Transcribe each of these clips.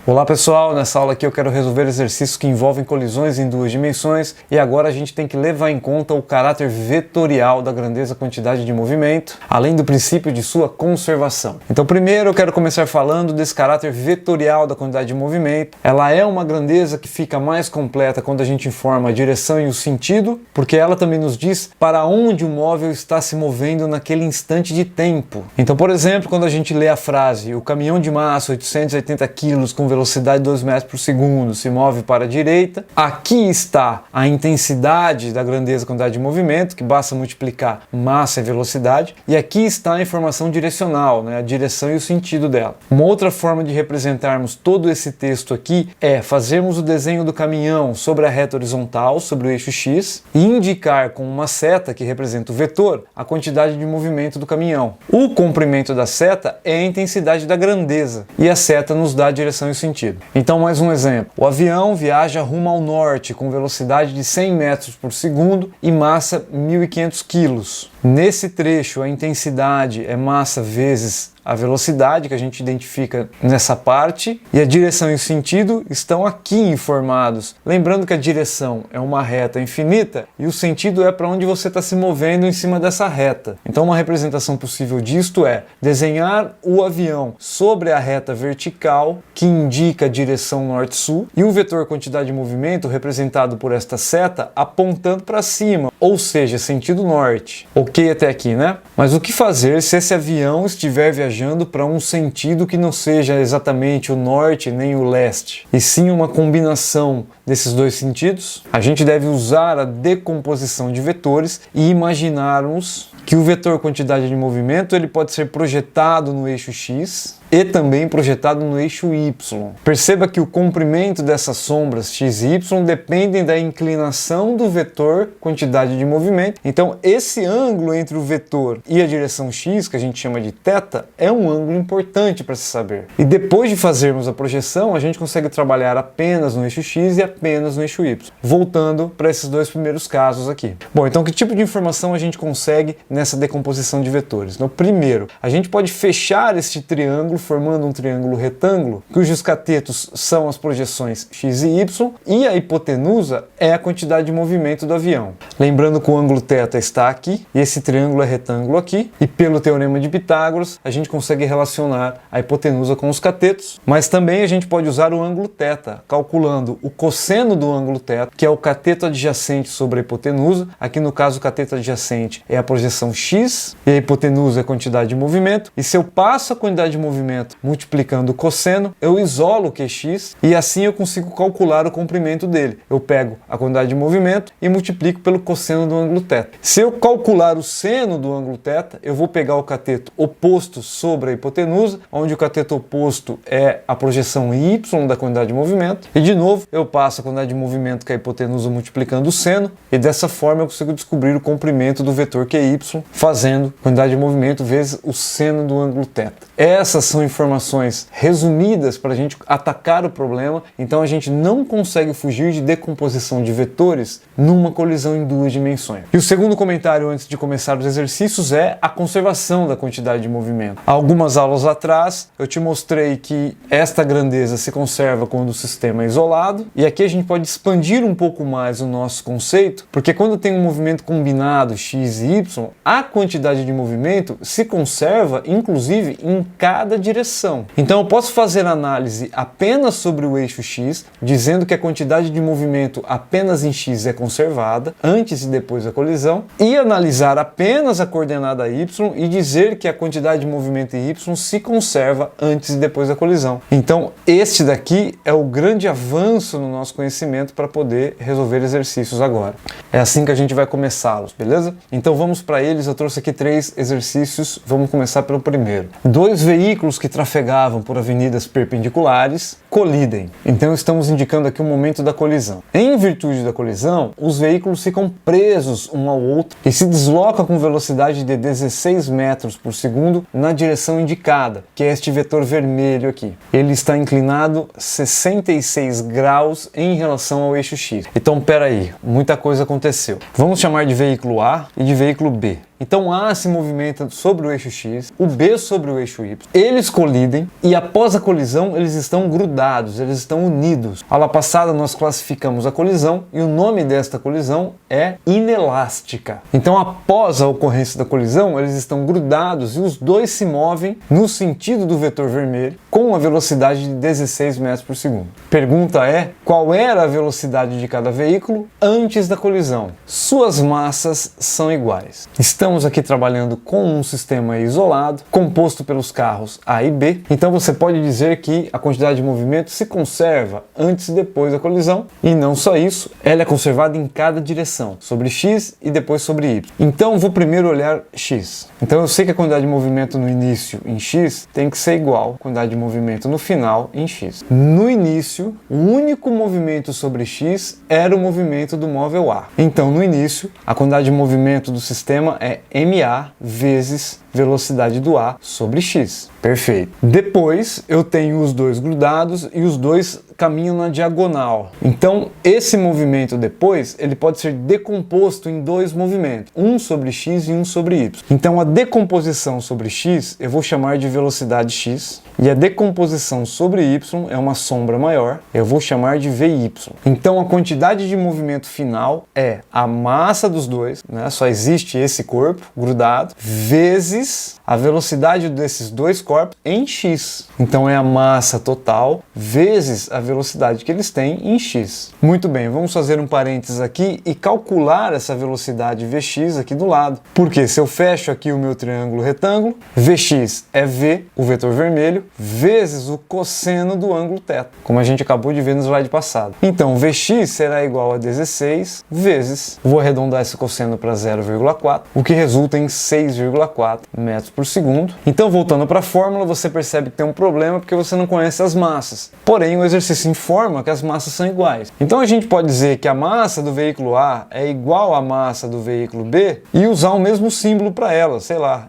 Olá pessoal, nessa aula aqui eu quero resolver exercícios que envolvem colisões em duas dimensões e agora a gente tem que levar em conta o caráter vetorial da grandeza quantidade de movimento, além do princípio de sua conservação. Então primeiro eu quero começar falando desse caráter vetorial da quantidade de movimento. Ela é uma grandeza que fica mais completa quando a gente informa a direção e o sentido, porque ela também nos diz para onde o móvel está se movendo naquele instante de tempo. Então, por exemplo, quando a gente lê a frase "o caminhão de massa 880 kg com velocidade 2 metros por segundo se move para a direita", aqui está a intensidade da grandeza quantidade de movimento, que basta multiplicar massa e velocidade, e aqui está a informação direcional, a direção e o sentido dela. Uma outra forma de representarmos todo esse texto aqui é fazermos o desenho do caminhão sobre a reta horizontal, sobre o eixo X, e indicar com uma seta que representa o vetor a quantidade de movimento do caminhão. O comprimento da seta é a intensidade da grandeza e a seta nos dá a direção e o sentido. Então, mais um exemplo. O avião viaja rumo ao norte com velocidade de 100 metros por segundo e massa 1.500 kg. Nesse trecho, a intensidade é massa vezes a velocidade que a gente identifica nessa parte, e a direção e o sentido estão aqui informados. Lembrando que a direção é uma reta infinita e o sentido é para onde você está se movendo em cima dessa reta. Então uma representação possível disto é desenhar o avião sobre a reta vertical que indica a direção norte-sul e o vetor quantidade de movimento representado por esta seta apontando para cima, ou seja, sentido norte. Ok até aqui, né? Mas o que fazer se esse avião estiver viajando para um sentido que não seja exatamente o norte nem o leste, e sim uma combinação desses dois sentidos? A gente deve usar a decomposição de vetores e imaginarmos que o vetor quantidade de movimento ele pode ser projetado no eixo X e também projetado no eixo Y. Perceba que o comprimento dessas sombras x e y dependem da inclinação do vetor quantidade de movimento. Então esse ângulo entre o vetor e a direção x, que a gente chama de θ, é um ângulo importante para se saber. E depois de fazermos a projeção, a gente consegue trabalhar apenas no eixo x e apenas no eixo y. Voltando para esses dois primeiros casos aqui. Bom, então que tipo de informação a gente consegue nessa decomposição de vetores? Então, primeiro, a gente pode fechar este triângulo formando um triângulo retângulo, cujos catetos são as projeções x e y, e a hipotenusa é a quantidade de movimento do avião. Lembrando que o ângulo θ está aqui, e esse triângulo é retângulo aqui, e pelo teorema de Pitágoras, a gente consegue relacionar a hipotenusa com os catetos, mas também a gente pode usar o ângulo θ, calculando o cosseno do ângulo θ, que é o cateto adjacente sobre a hipotenusa. Aqui no caso o cateto adjacente é a projeção x, e a hipotenusa é a quantidade de movimento, e se eu passo a quantidade de movimento multiplicando o cosseno, eu isolo o QX e assim eu consigo calcular o comprimento dele. Eu pego a quantidade de movimento e multiplico pelo cosseno do ângulo θ. Se eu calcular o seno do ângulo θ, eu vou pegar o cateto oposto sobre a hipotenusa, onde o cateto oposto é a projeção y da quantidade de movimento, e de novo eu passo a quantidade de movimento com a hipotenusa multiplicando o seno, e dessa forma eu consigo descobrir o comprimento do vetor QY, fazendo quantidade de movimento vezes o seno do ângulo θ. Essas são informações resumidas para a gente atacar o problema, então a gente não consegue fugir de decomposição de vetores numa colisão em duas dimensões. E o segundo comentário antes de começar os exercícios é a conservação da quantidade de movimento. Há algumas aulas atrás eu te mostrei que esta grandeza se conserva quando o sistema é isolado, e aqui a gente pode expandir um pouco mais o nosso conceito, porque quando tem um movimento combinado x e y, a quantidade de movimento se conserva inclusive em cada direção. Então eu posso fazer análise apenas sobre o eixo x, dizendo que a quantidade de movimento apenas em x é conservada, antes e depois da colisão, e analisar apenas a coordenada y e dizer que a quantidade de movimento em y se conserva antes e depois da colisão. Então este daqui é o grande avanço no nosso conhecimento para poder resolver exercícios agora. É assim que a gente vai começá-los, beleza? Então vamos para eles. Eu trouxe aqui 3 exercícios, vamos começar pelo primeiro. 2 veículos que trafegavam por avenidas perpendiculares colidem. Então estamos indicando aqui o momento da colisão. Em virtude da colisão, os veículos ficam presos um ao outro e se deslocam com velocidade de 16 metros por segundo na direção indicada, que é este vetor vermelho aqui. Ele está inclinado 66 graus em relação ao eixo X. Então, peraí, muita coisa aconteceu. Vamos chamar de veículo A e de veículo B. Então A se movimenta sobre o eixo X, o B sobre o eixo Y. Eles colidem e após a colisão eles estão grudados, eles estão unidos. Aula passada nós classificamos a colisão e o nome desta colisão é inelástica. Então após a ocorrência da colisão eles estão grudados e os dois se movem no sentido do vetor vermelho com uma velocidade de 16 metros por segundo. Pergunta é: qual era a velocidade de cada veículo antes da colisão? Suas massas são iguais. Estamos aqui trabalhando com um sistema isolado, composto pelos carros A e B, então você pode dizer que a quantidade de movimento se conserva antes e depois da colisão, e não só isso, ela é conservada em cada direção, sobre X e depois sobre Y. Então vou primeiro olhar X. Então eu sei que a quantidade de movimento no início em X tem que ser igual à quantidade de movimento no final em X. No início, o único movimento sobre X era o movimento do móvel A. Então no início, a quantidade de movimento do sistema é MA vezes velocidade do A sobre X. Perfeito. Depois eu tenho os dois grudados e os dois caminham na diagonal. Então esse movimento depois ele pode ser decomposto em dois movimentos, um sobre X e um sobre Y. Então a decomposição sobre X eu vou chamar de velocidade X e a decomposição sobre Y é uma sombra maior, eu vou chamar de VY. Então a quantidade de movimento final é a massa dos dois, né? Só existe esse corpo grudado, vezes a velocidade desses dois corpos em X. Então é a massa total vezes a velocidade que eles têm em X. Muito bem, vamos fazer um parênteses aqui e calcular essa velocidade Vx aqui do lado. Porque se eu fecho aqui o meu triângulo retângulo, Vx é V, o vetor vermelho, vezes o cosseno do ângulo θ, como a gente acabou de ver no slide passado. Então Vx será igual a 16 vezes, vou arredondar esse cosseno para 0,4, o que resulta em 6,4 metros por segundo. Então voltando para a fórmula, você percebe que tem um problema porque você não conhece as massas. Porém, o exercício informa que as massas são iguais. Então a gente pode dizer que a massa do veículo A é igual à massa do veículo B e usar o mesmo símbolo para ela, sei lá,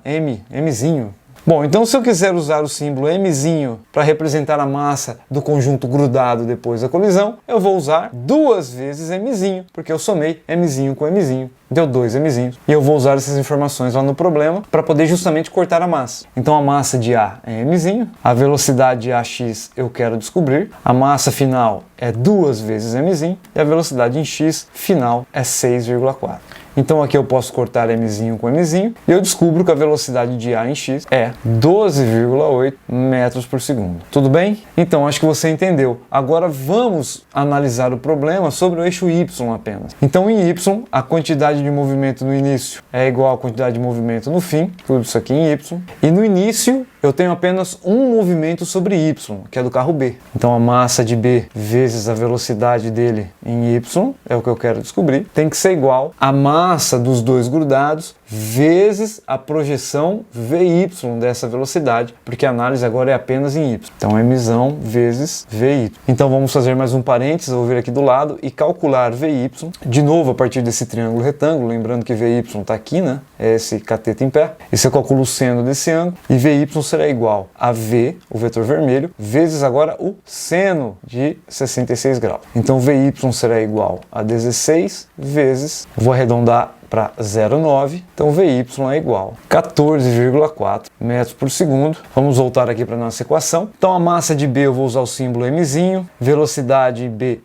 Mzinho. Bom, então se eu quiser usar o símbolo Mzinho para representar a massa do conjunto grudado depois da colisão, eu vou usar duas vezes Mzinho, porque eu somei Mzinho com Mzinho. Deu 2 Mzinhos. E eu vou usar essas informações lá no problema para poder justamente cortar a massa. Então a massa de A é Mzinho, a velocidade AX eu quero descobrir, a massa final é 2 vezes Mzinho e a velocidade em X final é 6,4. Então aqui eu posso cortar Mzinho com Mzinho e eu descubro que a velocidade de A em X é 12,8 metros por segundo. Tudo bem? Então acho que você entendeu. Agora vamos analisar o problema sobre o eixo Y apenas. Então em Y, a quantidade de movimento no início é igual à quantidade de movimento no fim, tudo isso aqui em Y. E no início eu tenho apenas um movimento sobre Y, que é do carro B. Então a massa de B vezes a velocidade dele em Y, é o que eu quero descobrir, tem que ser igual à massa dos dois grudados vezes a projeção VY dessa velocidade, porque a análise agora é apenas em Y. Então Mzão vezes VY. Então vamos fazer mais um parênteses, vou vir aqui do lado e calcular VY, de novo a partir desse triângulo retângulo, lembrando que VY está aqui, né? É esse cateto em pé. E se eu calculo o seno desse ângulo, e VY será igual a V, o vetor vermelho, vezes agora o seno de 66 graus. Então VY será igual a 16 vezes, vou arredondar para 0,9, então VY é igual a 14,4 metros por segundo. Vamos voltar aqui para a nossa equação. Então a massa de B eu vou usar o símbolo Mzinho, velocidade BY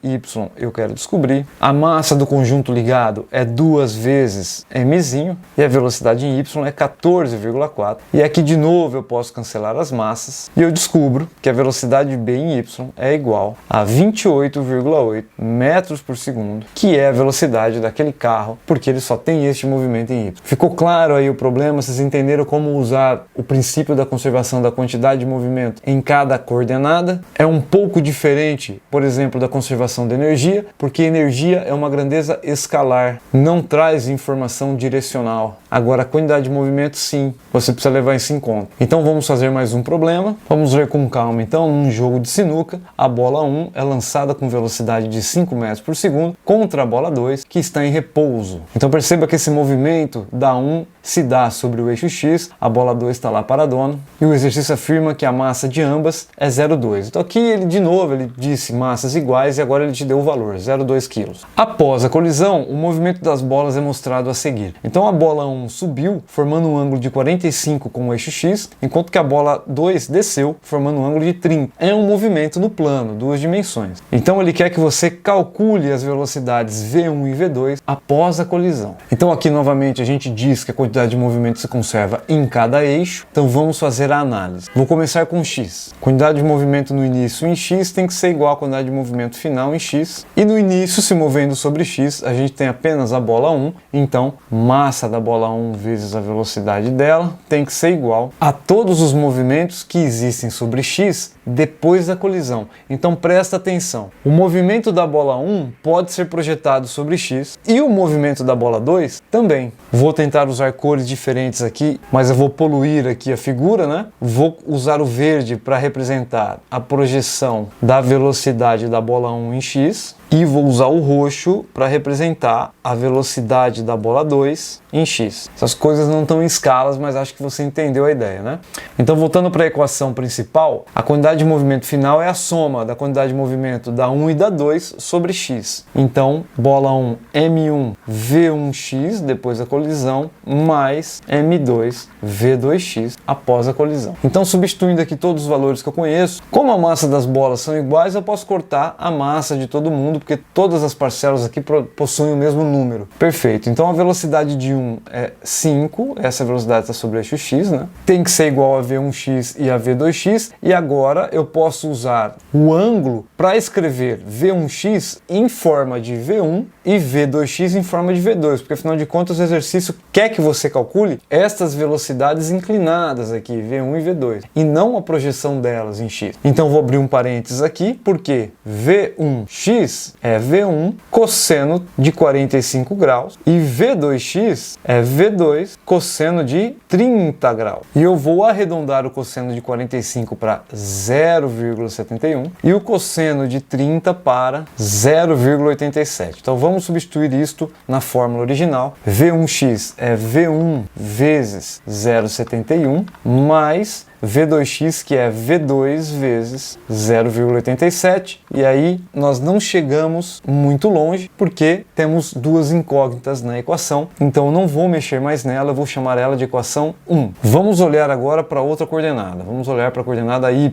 eu quero descobrir, a massa do conjunto ligado é 2 vezes Mzinho e a velocidade em Y é 14,4. E aqui de novo eu posso cancelar as massas e eu descubro que a velocidade B em Y é igual a 28,8 metros por segundo, que é a velocidade daquele carro, porque ele só tem este movimento em Y. Ficou claro aí o problema? Vocês entenderam como usar o princípio da conservação da quantidade de movimento em cada coordenada? É um pouco diferente, por exemplo, da conservação da energia, porque energia é uma grandeza escalar, não traz informação direcional. Agora a quantidade de movimento sim, você precisa levar isso em conta. Então vamos fazer mais um problema, vamos ver com calma. Então num jogo de sinuca, a bola 1 é lançada com velocidade de 5 metros por segundo contra a bola 2 que está em repouso. Então perceba Perceba que esse movimento da 1 se dá sobre o eixo X, a bola 2 está lá paradona, e o exercício afirma que a massa de ambas é 0,2. Então aqui ele, de novo, ele disse massas iguais e agora ele te deu o valor, 0,2 kg. Após a colisão, o movimento das bolas é mostrado a seguir. Então a bola 1 subiu, formando um ângulo de 45 com o eixo X, enquanto que a bola 2 desceu, formando um ângulo de 30. É um movimento no plano, duas dimensões. Então ele quer que você calcule as velocidades V1 e V2 após a colisão. Então aqui novamente a gente diz que a quantidade de movimento se conserva em cada eixo, então vamos fazer a análise. Vou começar com X. A quantidade de movimento no início em X tem que ser igual à quantidade de movimento final em X, e no início, se movendo sobre X, a gente tem apenas a bola 1, então massa da bola 1 vezes a velocidade dela tem que ser igual a todos os movimentos que existem sobre X depois da colisão. Então presta atenção, o movimento da bola 1 pode ser projetado sobre X e o movimento da bola 2 também. Vou tentar usar cores diferentes aqui, mas eu vou poluir aqui a figura, né? Vou usar o verde para representar a projeção da velocidade da bola 1 em X e vou usar o roxo para representar a velocidade da bola 2 em X. Essas coisas não estão em escalas, mas acho que você entendeu a ideia, né? Então, voltando para a equação principal, a quantidade de movimento final é a soma da quantidade de movimento da 1 e da 2 sobre X. Então, bola 1, M1, V1x depois da colisão, mais M2, V2x após a colisão. Então, substituindo aqui todos os valores que eu conheço, como a massa das bolas são iguais, eu posso cortar a massa de todo mundo, porque todas as parcelas aqui possuem o mesmo número. Perfeito. Então, a velocidade de 1 é 5, essa velocidade está sobre o eixo X, né? Tem que ser igual a V1x e a V2x, e agora eu posso usar o ângulo para escrever V1x em forma de V1 e V2x em forma de V2, porque afinal de contas o exercício quer que você calcule estas velocidades inclinadas aqui, V1 e V2, e não a projeção delas em X. Então vou abrir um parênteses aqui, porque V1x é V1 cosseno de 45 graus e V2x é V2 cosseno de 30 graus. E eu vou arredondar o cosseno de 45 para 0,71 e o cosseno de 30 para 0,87. Então vamos substituir isto na fórmula original. V1x é V1 vezes 0,71 mais V2x, que é V2 vezes 0,87, e aí nós não chegamos muito longe porque temos duas incógnitas na equação, então eu não vou mexer mais nela, eu vou chamar ela de equação 1. Vamos olhar agora para outra coordenada, vamos olhar para a coordenada y,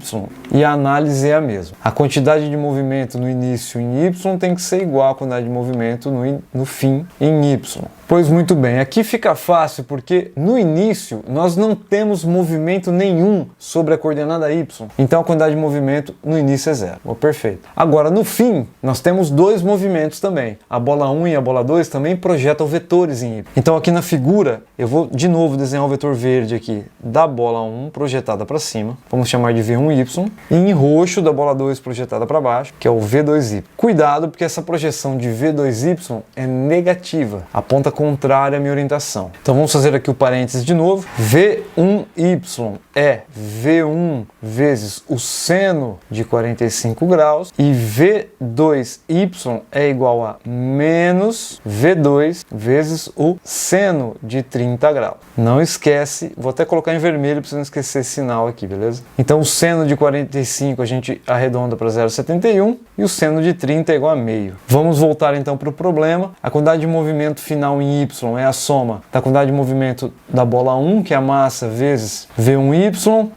e a análise é a mesma. A quantidade de movimento no início em y tem que ser igual à quantidade de movimento no fim em y. Pois muito bem, aqui fica fácil porque no início nós não temos movimento nenhum sobre a coordenada y, então a quantidade de movimento no início é 0. Perfeito. Agora no fim nós temos dois movimentos também, a bola 1 e a bola 2 também projetam vetores em y. Então aqui na figura eu vou de novo desenhar o vetor verde aqui da bola 1 projetada para cima, vamos chamar de V1y, e em roxo da bola 2 projetada para baixo, que é o V2y. Cuidado porque essa projeção de V2y é negativa, aponta contrária à minha orientação. Então vamos fazer aqui o parênteses de novo. V1y é V1 vezes o seno de 45 graus e V2y é igual a menos V2 vezes o seno de 30 graus. Não esquece, vou até colocar em vermelho para você não esquecer esse sinal aqui, beleza? Então o seno de 45 a gente arredonda para 0,71 e o seno de 30 é igual a meio. Vamos voltar então para o problema. A quantidade de movimento final em y é a soma da quantidade de movimento da bola 1, que é a massa, vezes V1y,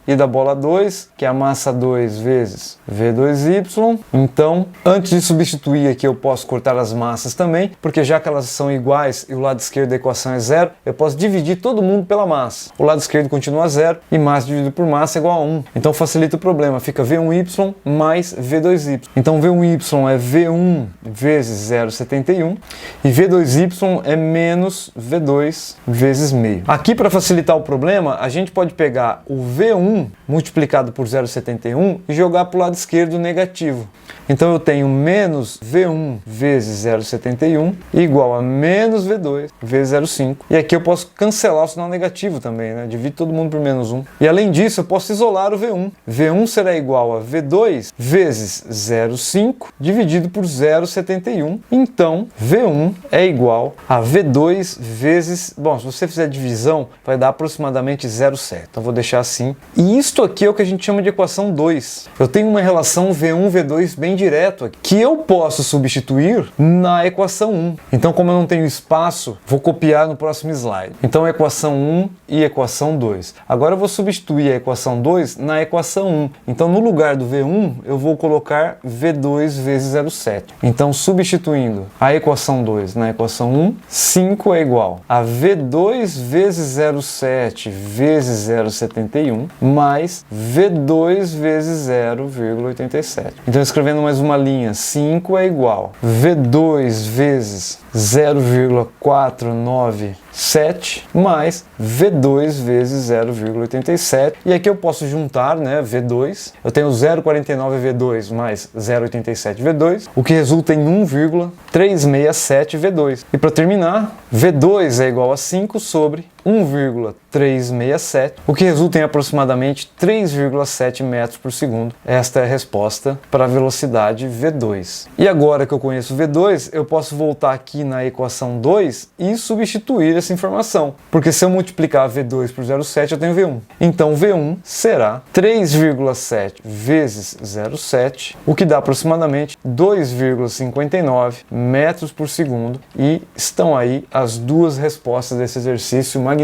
e da bola 2, que é a massa 2 vezes V2y. Então, antes de substituir aqui, eu posso cortar as massas também, porque já que elas são iguais e o lado esquerdo da equação é 0, eu posso dividir todo mundo pela massa. O lado esquerdo continua 0 e massa dividido por massa é igual a 1. Então facilita o problema, fica V1y mais V2y. Então V1y é V1 vezes 0,71 e V2y é menos V2 vezes meio. Aqui, para facilitar o problema, a gente pode pegar o V1 multiplicado por 0,71 e jogar para o lado esquerdo negativo. Então eu tenho menos V1 vezes 0,71 igual a menos V2 vezes 0,5. E aqui eu posso cancelar o sinal negativo também, né? Divide todo mundo por menos 1. E além disso, eu posso isolar o V1. V1 será igual a V2 vezes 0,5 dividido por 0,71. Então, V1 é igual a V2 vezes... Bom, se você fizer divisão, vai dar aproximadamente 0,7. Então, vou deixar assim. E isto aqui é o que a gente chama de equação 2. Eu tenho uma relação V1, V2 bem direto aqui, que eu posso substituir na equação 1. Então, como eu não tenho espaço, vou copiar no próximo slide. Então, equação 1 e equação 2. Agora eu vou substituir a equação 2 na equação 1. Então, no lugar do V1, eu vou colocar V2 vezes 0,7. Então, substituindo a equação 2 na equação 1, 5 é igual a V2 vezes 0,7 vezes 0,71 mais V2 vezes 0,87. Então, escrevendo mais uma linha, 5 é igual a V2 vezes 0,497 mais V2 vezes 0,87. E aqui eu posso juntar, né, V2. Eu tenho 0,49 V2 mais 0,87 V2, o que resulta em 1,367 V2. E para terminar, V2 é igual a 5 sobre 1,367, o que resulta em aproximadamente 3,7 metros por segundo. Esta é a resposta para a velocidade V2. E agora que eu conheço V2, eu posso voltar aqui na equação 2 e substituir essa informação. Porque se eu multiplicar V2 por 0,7, eu tenho V1. Então V1 será 3,7 vezes 0,7, o que dá aproximadamente 2,59 metros por segundo. E estão aí as duas respostas desse exercício magnífico.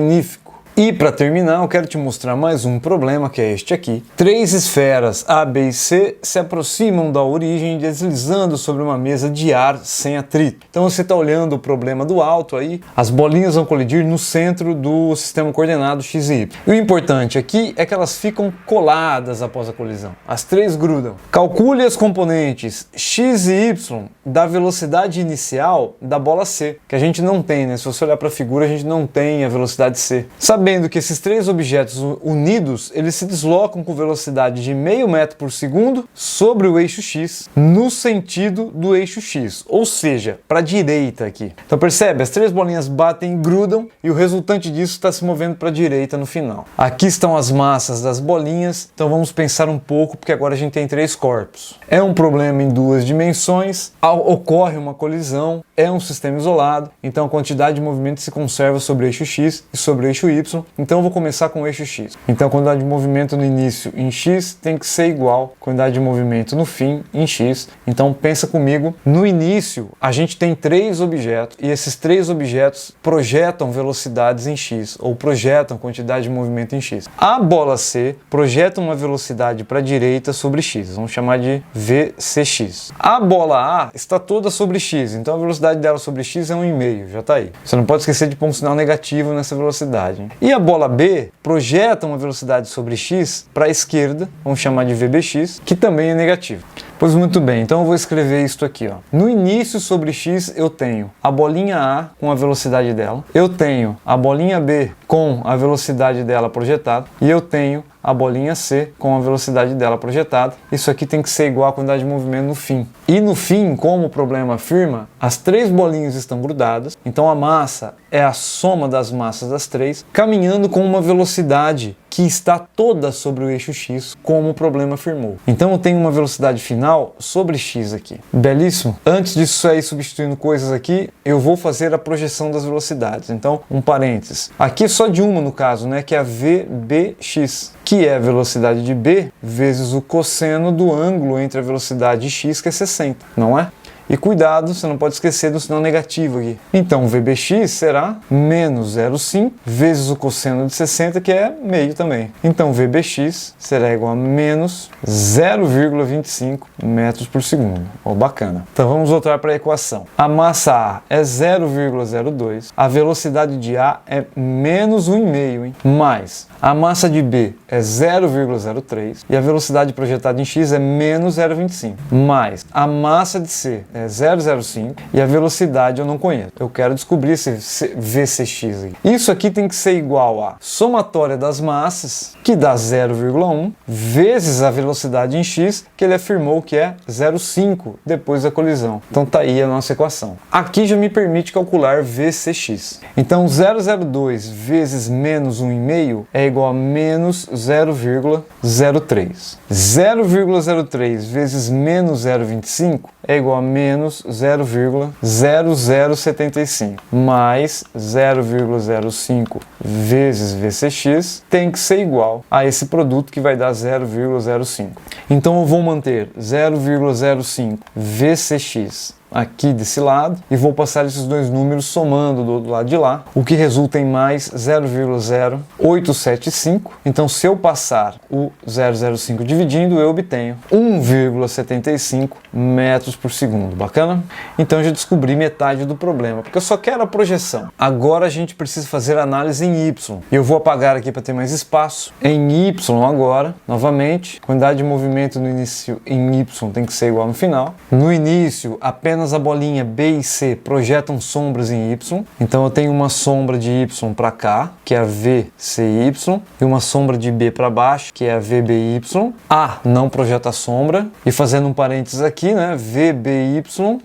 E para terminar, eu quero te mostrar mais um problema, que é este aqui. Três esferas A, B e C se aproximam da origem deslizando sobre uma mesa de ar sem atrito. Então você está olhando o problema do alto aí, as bolinhas vão colidir no centro do sistema coordenado x e y. E o importante aqui é que elas ficam coladas após a colisão. As três grudam. Calcule as componentes x e y da velocidade inicial da bola C, que a gente não tem, né? Se você olhar para a figura, a gente não tem a velocidade C. Sabendo que esses três objetos unidos, eles se deslocam com velocidade de meio metro por segundo sobre o eixo x, no sentido do eixo x, ou seja, para a direita aqui. Então percebe, as três bolinhas batem e grudam e o resultante disso está se movendo para a direita no final. Aqui estão as massas das bolinhas, então vamos pensar um pouco, porque agora a gente tem três corpos. É um problema em duas dimensões, ocorre uma colisão, é um sistema isolado, então a quantidade de movimento se conserva sobre o eixo x e sobre o eixo y. Então eu vou começar com o eixo x. Então a quantidade de movimento no início em x tem que ser igual à quantidade de movimento no fim em x. Então pensa comigo, no início a gente tem três objetos e esses três objetos projetam velocidades em x, ou projetam quantidade de movimento em x. A bola C projeta uma velocidade para a direita sobre x, vamos chamar de VCX. A bola A está toda sobre x, então a velocidade dela sobre x é 1,5, já está aí. Você não pode esquecer de pôr um sinal negativo nessa velocidade. E a bola B projeta uma velocidade sobre x para a esquerda, vamos chamar de VBX, que também é negativo. Pois muito bem, então eu vou escrever isso aqui, ó. No início sobre x eu tenho a bolinha A com a velocidade dela, eu tenho a bolinha B com a velocidade dela projetada e eu tenho a bolinha C com a velocidade dela projetada. Isso aqui tem que ser igual à quantidade de movimento no fim. E no fim, como o problema afirma, as três bolinhas estão grudadas, então a massa é a soma das massas das três, caminhando com uma velocidade que está toda sobre o eixo x, como o problema afirmou. Então eu tenho uma velocidade final sobre x aqui. Belíssimo? Antes disso aí, substituindo coisas aqui, eu vou fazer a projeção das velocidades. Então, um parênteses. Aqui é só de uma no caso, né, que é a VBX, que é a velocidade de B vezes o cosseno do ângulo entre a velocidade de x, que é 60, não é? E cuidado, você não pode esquecer do sinal negativo aqui. Então, VBX será menos 0,5 vezes o cosseno de 60, que é meio também. Então, VBX será igual a menos 0,25 metros por segundo. Oh, bacana. Então, vamos voltar para a equação. A massa A é 0,02, a velocidade de A é menos 1,5, hein? Mais a massa de B é 0,03 e a velocidade projetada em x é menos 0,25. Mais a massa de C é 0,05 e a velocidade eu não conheço. Eu quero descobrir esse VCX aqui. Isso aqui tem que ser igual a somatória das massas, que dá 0,1, vezes a velocidade em x, que ele afirmou que é 0,5 depois da colisão. Então tá aí a nossa equação. Aqui já me permite calcular VCX. Então 0,02 vezes menos 1,5 é igual a menos 0,03. 0,03 vezes menos 0,25 é igual a menos 0,0075 mais 0,05 vezes VCX tem que ser igual a esse produto que vai dar 0,05. Então eu vou manter 0,05 VCX aqui desse lado e vou passar esses dois números somando do lado de lá, o que resulta em mais 0,0875. Então se eu passar o 0,05 dividindo, eu obtenho 1,75 metros por segundo. Bacana? Então eu já descobri metade do problema, porque eu só quero a projeção. Agora a gente precisa fazer análise em Y. Eu vou apagar aqui para ter mais espaço. Em Y agora, novamente, quantidade de movimento no início em Y tem que ser igual no final. No início, apenas a bolinha B e C projetam sombras em Y, então eu tenho uma sombra de Y para cá, que é a VCY, e uma sombra de B para baixo, que é a VBY. A não projeta sombra, e fazendo um parênteses aqui, né, VBY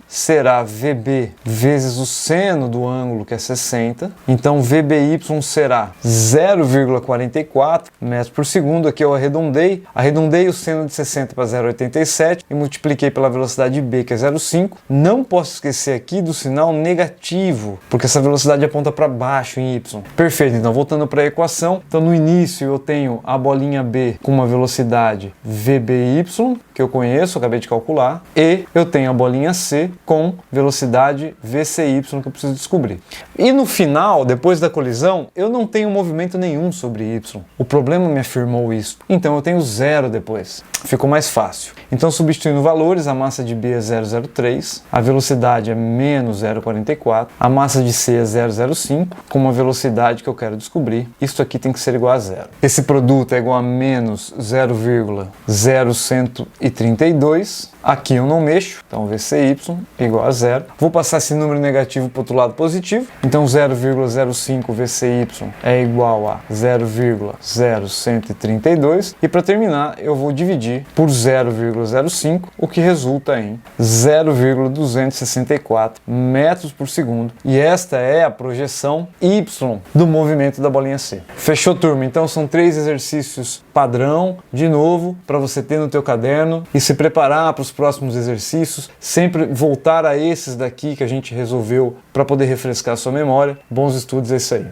será VB vezes o seno do ângulo, que é 60, então VBY será 0,44 metros por segundo. Aqui eu arredondei o seno de 60 para 0,87 e multipliquei pela velocidade B, que é 0,5. Não posso esquecer aqui do sinal negativo, porque essa velocidade aponta para baixo em Y. Perfeito, então voltando para a equação, então no início eu tenho a bolinha B com uma velocidade VBY, que eu conheço, acabei de calcular, e eu tenho a bolinha C com velocidade VCY, que eu preciso descobrir. E no final, depois da colisão, eu não tenho movimento nenhum sobre Y. O problema me afirmou isso. Então eu tenho zero depois. Ficou mais fácil. Então, substituindo valores, a massa de B é 0,03, a velocidade é menos 0,44, a massa de C é 0,05, com uma velocidade que eu quero descobrir. Isso aqui tem que ser igual a zero. Esse produto é igual a menos 0,0132. Aqui eu não mexo, então VCY é igual a zero. Vou passar esse número negativo para o outro lado positivo. Então 0,05 VCY é igual a 0,0132. E para terminar, eu vou dividir por 0,05, o que resulta em 0,264 metros por segundo. E esta é a projeção Y do movimento da bolinha C. Fechou, turma? Então são 3 exercícios padrão, de novo, para você ter no teu caderno e se preparar para os próximos exercícios, sempre voltar a esses daqui que a gente resolveu para poder refrescar a sua memória. Bons estudos, é isso aí.